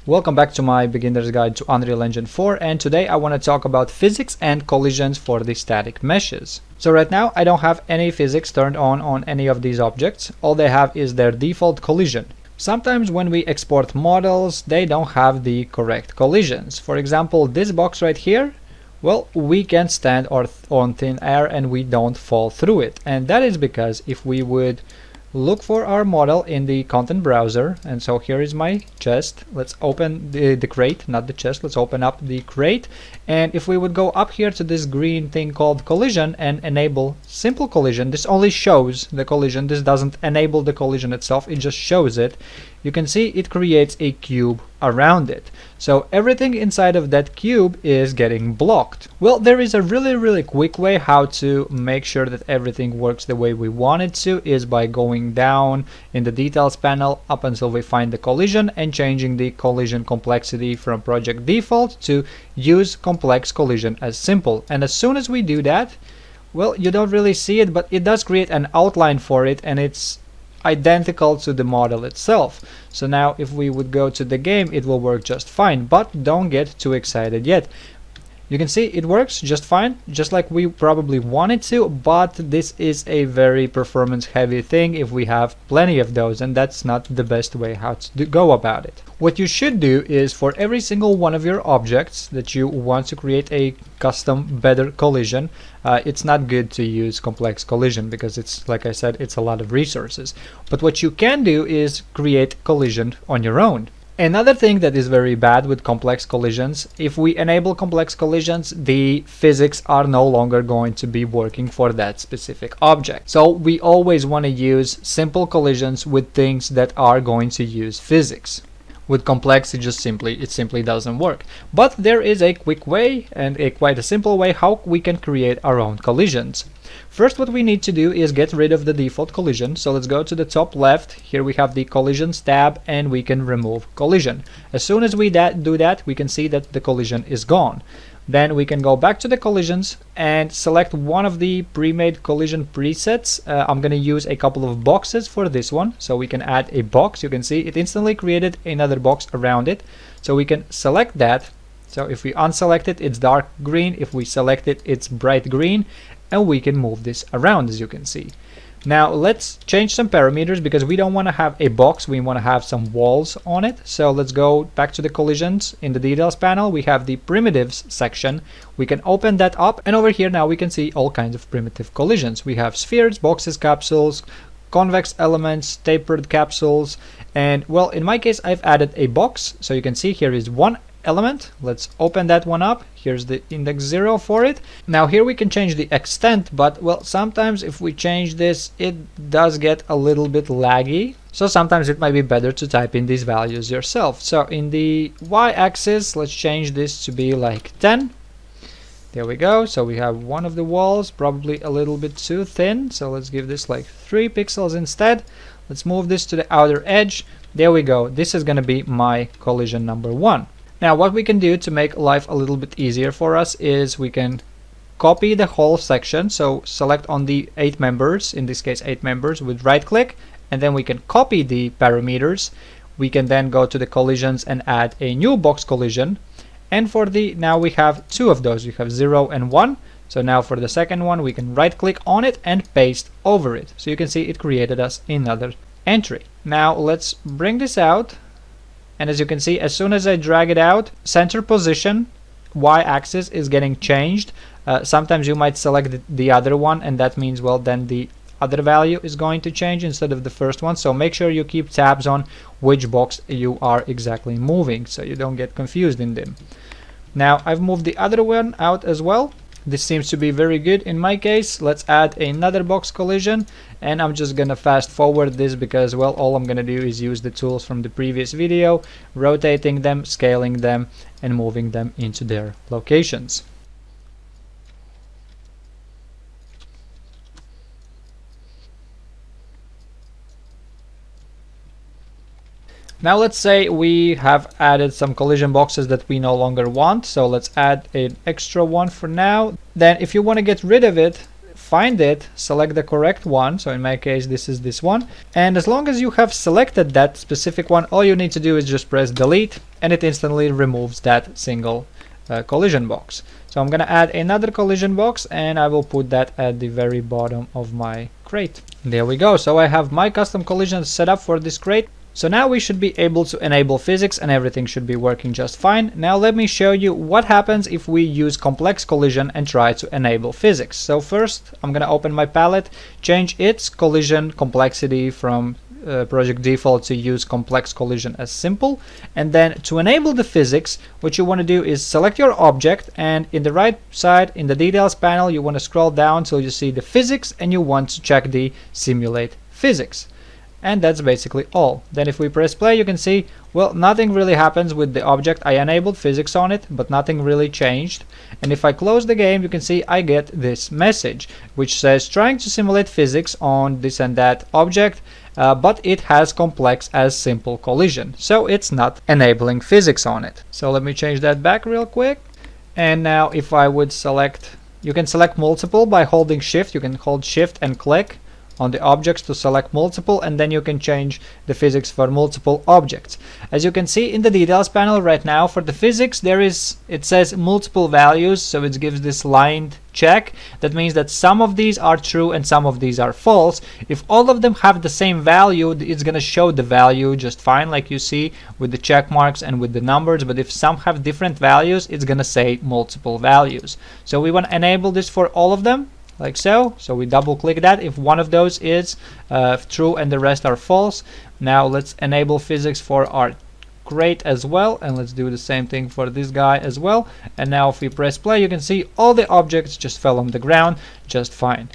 Welcome back to my beginner's guide to Unreal Engine 4, and today I want to talk about physics and collisions for the static meshes. So right now I don't have any physics turned on any of these objects. All they have is their default collision. Sometimes when we export models, they don't have the correct collisions. For example, this box right here, well, we can stand on thin air and we don't fall through it. And that is because if we would look for our model in the content browser, and so here is my chest. Let's open the crate, not the chest. Let's open up the crate, and if we would go up here to this green thing called collision and enable simple collision, this only shows the collision. This doesn't enable the collision itself, it just shows it. You can see it creates a cube around it. So everything inside of that cube is getting blocked. Well, there is a really quick way how to make sure that everything works the way we want it to, is by going down in the details panel up until we find the collision and changing the collision complexity from project default to use complex collision as simple. And as soon as we do that, well, you don't really see it, but it does create an outline for it, and it's identical to the model itself. So now if we would go to the game, it will work just fine, but don't get too excited yet. You can see it works just fine, just like we probably want it to, but this is a very performance heavy thing if we have plenty of those, and that's not the best way how to go about it. What you should do is, for every single one of your objects that you want to create a custom better collision, it's not good to use complex collision because it's, like I said, it's a lot of resources. But what you can do is create collision on your own. Another thing that is very bad with complex collisions, if we enable complex collisions, the physics are no longer going to be working for that specific object. So we always want to use simple collisions with things that are going to use physics. With complex, it simply doesn't work. But there is a quick way, and quite a simple way, how we can create our own collisions. First, what we need to do is get rid of the default collision. So let's go to the top left. Here we have the collisions tab, and we can remove collision. As soon as we do that, we can see that the collision is gone. Then we can go back to the collisions and select one of the pre-made collision presets. I'm going to use a couple of boxes for this one. So we can add a box. You can see it instantly created another box around it. So we can select that. So if we unselect it, it's dark green. If we select it, it's bright green. And we can move this around, as you can see. Now let's change some parameters because we don't want to have a box, we want to have some walls on it. So let's go back to the collisions. In the details panel we have the primitives section. We can open that up, and over here now we can see all kinds of primitive collisions. We have spheres, boxes, capsules, convex elements, tapered capsules, and well, in my case I've added a box. So you can see here is one element. Let's open that one up. Here's the index 0 for it. Now here we can change the extent, but well, sometimes if we change this, it does get a little bit laggy. So sometimes it might be better to type in these values yourself. So in the y-axis, let's change this to be like 10. There we go. So we have one of the walls, probably a little bit too thin. So let's give this like 3 pixels instead. Let's move this to the outer edge. There we go. This is going to be my collision number 1. Now what we can do to make life a little bit easier for us is we can copy the whole section. So select on the 8 members, in this case 8 members, with right click, and then we can copy the parameters. We can then go to the collisions and add a new box collision. And for the, now we have 2 of those, we have 0 and 1. So now for the second one we can right click on it and paste over it. So you can see it created us another entry. Now let's bring this out. And as you can see, as soon as I drag it out, center position, y-axis is getting changed. Sometimes you might select the other one, and that means, well, then the other value is going to change instead of the first one. So make sure you keep tabs on which box you are exactly moving, so you don't get confused in them. Now I've moved the other one out as well. This seems to be very good in my case. Let's add another box collision, and I'm just gonna fast forward this because, well, all I'm gonna do is use the tools from the previous video, rotating them, scaling them, and moving them into their locations. Now let's say we have added some collision boxes that we no longer want, so let's add an extra one for now. Then if you want to get rid of it, find it, select the correct one. So in my case, this is this one. And as long as you have selected that specific one, all you need to do is just press delete, and it instantly removes that single collision box. So I'm going to add another collision box, and I will put that at the very bottom of my crate. There we go. So I have my custom collisions set up for this crate. So now we should be able to enable physics and everything should be working just fine. Now let me show you what happens if we use complex collision and try to enable physics. So first I'm going to open my palette, change its collision complexity from project default to use complex collision as simple, and then to enable the physics, what you want to do is select your object, and in the right side in the details panel you want to scroll down till you see the physics, and you want to check the simulate physics. And that's basically all. Then if we press play, you can see, well, nothing really happens with the object. I enabled physics on it, but nothing really changed. And if I close the game, you can see I get this message which says trying to simulate physics on this and that object, but it has complex as simple collision, so it's not enabling physics on it. So let me change that back real quick. And now if I would select, you can select multiple by holding shift. You can hold shift and click on the objects to select multiple, and then you can change the physics for multiple objects. As you can see in the details panel right now, for the physics it says multiple values, so it gives this lined check. That means that some of these are true and some of these are false. If all of them have the same value, it's going to show the value just fine, like you see with the check marks and with the numbers. But if some have different values, it's going to say multiple values. So we want to enable this for all of them, like so. So we double click that if one of those is true and the rest are false. Now let's enable physics for our crate as well, and let's do the same thing for this guy as well. And now if we press play, you can see all the objects just fell on the ground just fine.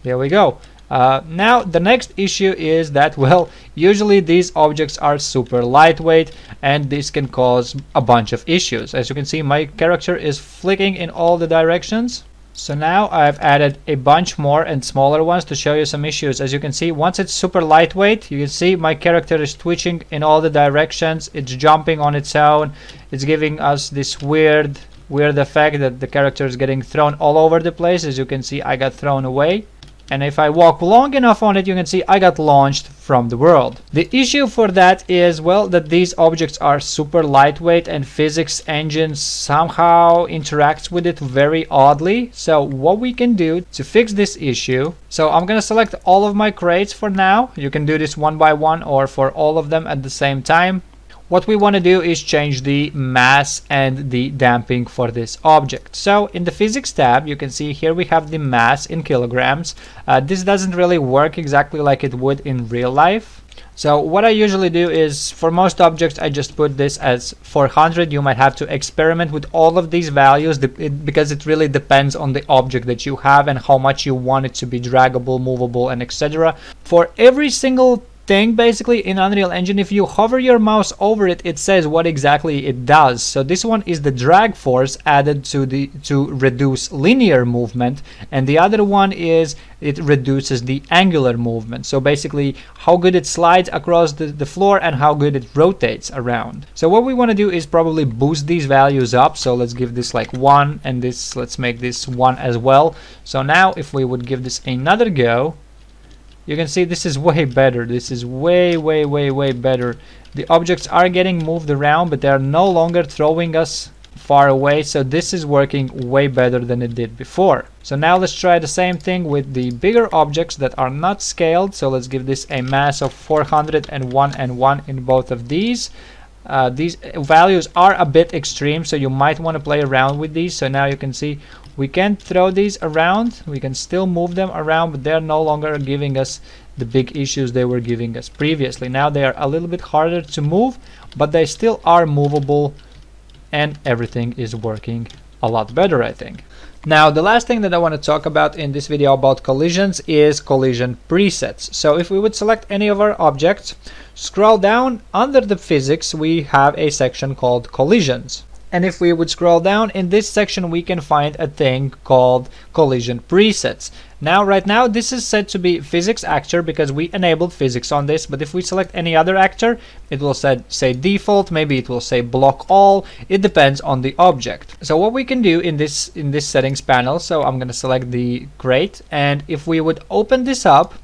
There we go. Now the next issue is that, well, usually these objects are super lightweight, and this can cause a bunch of issues. As you can see, my character is flicking in all the directions. So now I've added a bunch more and smaller ones to show you some issues. As you can see, once it's super lightweight, you can see my character is twitching in all the directions. It's jumping on its own. It's giving us this weird effect that the character is getting thrown all over the place. As you can see, I got thrown away. And if I walk long enough on it, you can see I got launched from the world. The issue for that is, well, that these objects are super lightweight and physics engine somehow interacts with it very oddly. So what we can do to fix this issue, so I'm gonna select all of my crates for now. You can do this one by one or for all of them at the same time. What we want to do is change the mass and the damping for this object. So in the physics tab, you can see here we have the mass in kilograms. This doesn't really work exactly like it would in real life. So what I usually do is, for most objects, I just put this as 400. You might have to experiment with all of these values because it really depends on the object that you have and how much you want it to be draggable, movable, and etc. For every single thing basically in Unreal Engine, if you hover your mouse over it, it says what exactly it does. So this one is the drag force added to reduce linear movement, and the other one is it reduces the angular movement. So basically how good it slides across the floor and how good it rotates around. So what we want to do is probably boost these values up. So let's give this like 1, and this, let's make this 1 as well. So now if we would give this another go, you can see this is way better. This is way better. The objects are getting moved around, but they are no longer throwing us far away. So this is working way better than it did before. So now let's try the same thing with the bigger objects that are not scaled. So let's give this a mass of 401 and 1 in both of these. These values are a bit extreme, so you might want to play around with these. So now you can see we can throw these around, we can still move them around, but they're no longer giving us the big issues they were giving us previously. Now they are a little bit harder to move, but they still are movable, and everything is working a lot better, I think. Now the last thing that I want to talk about in this video about collisions is collision presets. So if we would select any of our objects, scroll down under the physics, we have a section called collisions. And if we would scroll down in this section, we can find a thing called collision presets. Now, right now, this is set to be physics actor because we enabled physics on this. But if we select any other actor, it will say default. Maybe it will say block all. It depends on the object. So what we can do in this settings panel. So I'm going to select the crate, and if we would open this up,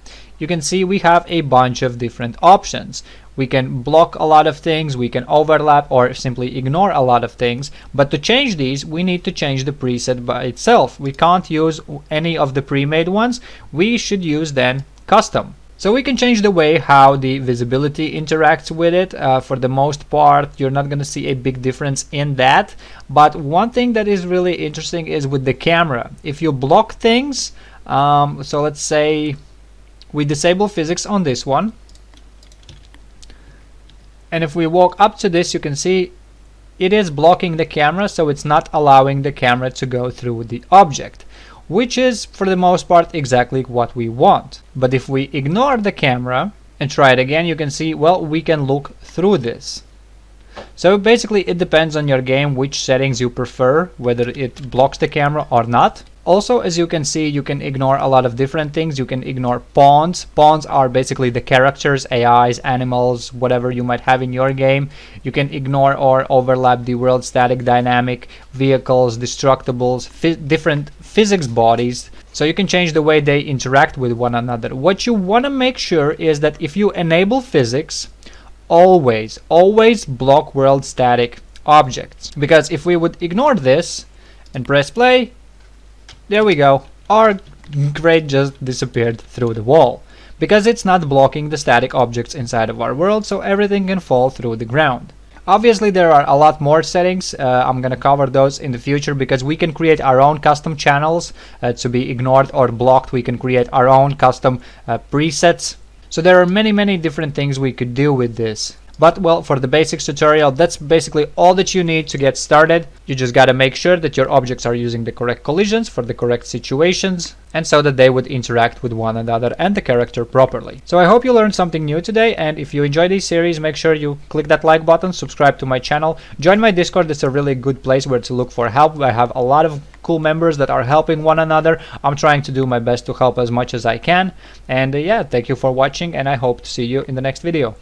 you can see we have a bunch of different options. We can block a lot of things, we can overlap, or simply ignore a lot of things. But to change these, we need to change the preset by itself. We can't use any of the pre-made ones. We should use then custom. So we can change the way how the visibility interacts with it. For the most part, you're not going to see a big difference in that. But one thing that is really interesting is with the camera. If you block things, so let's say we disable physics on this one. And if we walk up to this, you can see it is blocking the camera, so it's not allowing the camera to go through the object, which is for the most part exactly what we want. But if we ignore the camera and try it again, you can see, well, we can look through this. So basically it depends on your game which settings you prefer, whether it blocks the camera or not. Also, as you can see, you can ignore a lot of different things. You can ignore pawns. Pawns are basically the characters, AIs, animals, whatever you might have in your game. You can ignore or overlap the world static dynamic, vehicles, destructibles, different physics bodies. So you can change the way they interact with one another. What you want to make sure is that if you enable physics, always block world static objects. Because if we would ignore this and press play, there we go, our crate just disappeared through the wall because it's not blocking the static objects inside of our world, so everything can fall through the ground. Obviously there are a lot more settings. I'm gonna cover those in the future because we can create our own custom channels to be ignored or blocked. We can create our own custom presets. So there are many different things we could do with this. But well, for the basics tutorial, that's basically all that you need to get started. You just gotta make sure that your objects are using the correct collisions for the correct situations, and so that they would interact with one another and the character properly. So I hope you learned something new today, and if you enjoyed this series, make sure you click that like button, subscribe to my channel, join my Discord. It's a really good place where to look for help. I have a lot of cool members that are helping one another. I'm trying to do my best to help as much as I can. And yeah, thank you for watching, and I hope to see you in the next video.